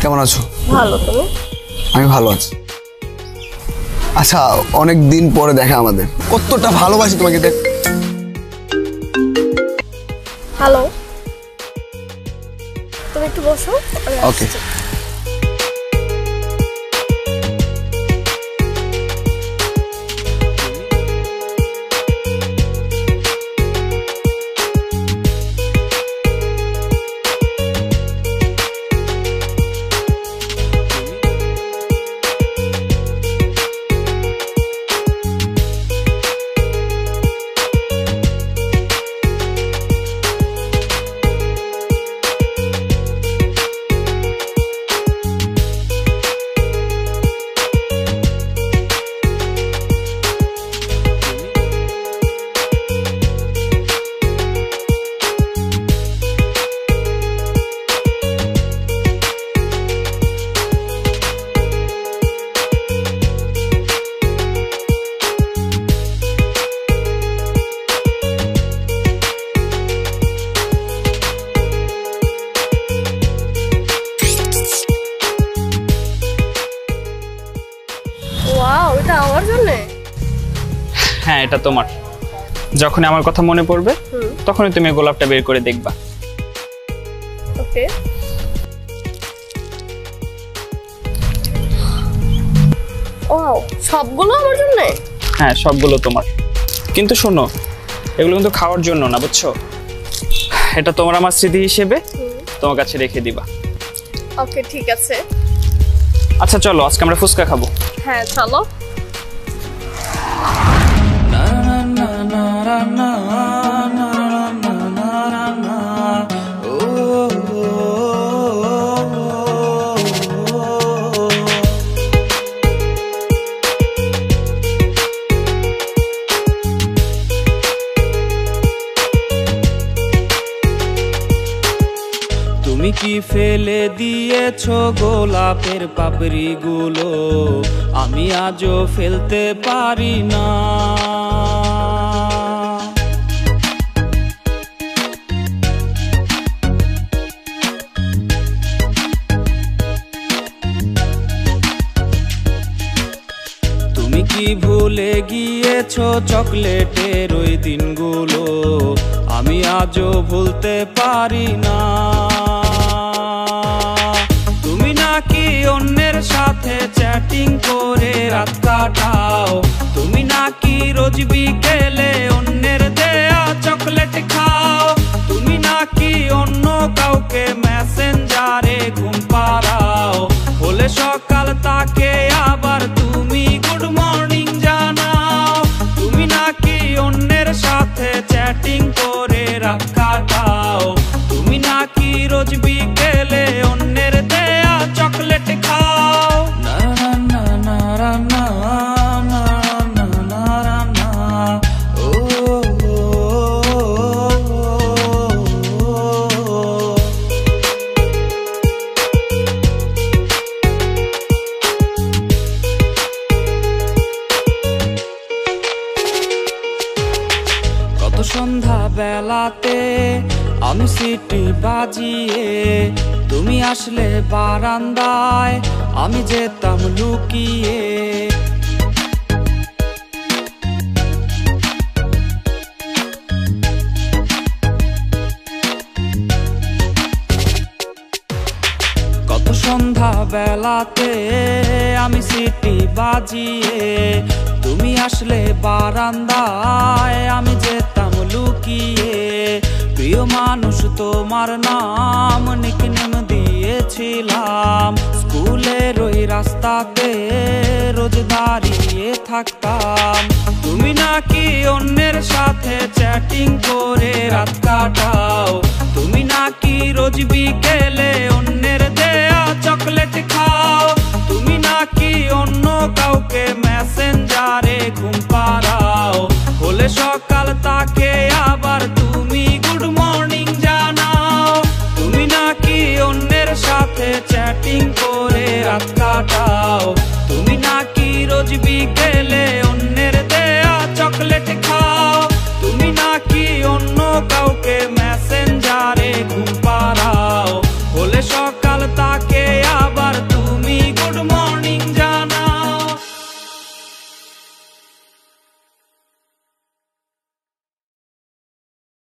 কেমন আছো? ভালো। তুমি? আমি ভালো আছি। আচ্ছা, অনেক দিন পরে দেখা আমাদের, কতটা ভালোবাসি তোমাকে। দেখ। হ্যালো, তুমি একটু বসো। ওকে। ওয়াও, এটা আমার জন্য? হ্যাঁ, এটা তোমার। যখন আমার কথা মনে পড়বে তখনই তুমি গোলাপটা বের করে দেখবা। ওকে। ওয়াও, সবগুলো আমার জন্য? হ্যাঁ, সবগুলো তোমার। কিন্তু শোনো, এগুলো কিন্তু খাওয়ার জন্য না, বুঝছো? এটা তোমার আমার স্মৃতি হিসেবে তোমার কাছে রেখে দিবা। ওকে, ঠিক আছে। আচ্ছা চলো, আজকে আমরা ফুচকা খাবো। হ্যাঁ চলো। তুমি কি ফেলে দিয়েছো গোলাপের পাপড়ি গুলো, আমি আজও ফেলতে পারি না। তুমি কি ভুলে গিয়েছো চকলেটের ওই দিনগুলো, আমি আজও ভুলতে পারি না। তুমি নাকি অন্যের সাথে চ্যাটিং করে রাত কাটাও, তুমি নাকি রোজ বিকেলে অন্যের দেয়া চকলেট খাও, তুমি নাকি অন্য কাউকে মেসেঞ্জারে ঘুম পাড়াও, হলে সকাল তাকে আবার তুমি গুড মর্নিং জানাও। তুমি নাকি অন্যের সাথে চ্যাটিং করে রাত কাটাও, তুমি নাকি রোজ বিকেলে অন্যের দেয়া চকলেট খাও। না না না না না না না না না ও কত সন্ধ্যা বেলাতে আমি সিটি বাজিয়ে, তুমি আসলে বারান্দায় আমি যেতাম লুকিয়ে। কত সন্ধ্যা বেলাতে আমি সিটি বাজিয়ে, তুমি আসলে বারান্দায় আমি যেতাম লুকিয়ে। প্রিয় মানুষ তোমার নাম নিকনেম দিয়েছিলাম, স্কুলের ওই রাস্তাতে রোজ দাঁড়িয়ে থাকতাম। তুমি নাকি অন্যের সাথে চ্যাটিং করে রাত কাটাও, তুমি নাকি রোজ বিকেলে অন্যের দেয়া চকলেট খাও, তুমি নাকি অন্য কাউকে মেসেঞ্জারে ঘুম পাড়াও, হলে সকাল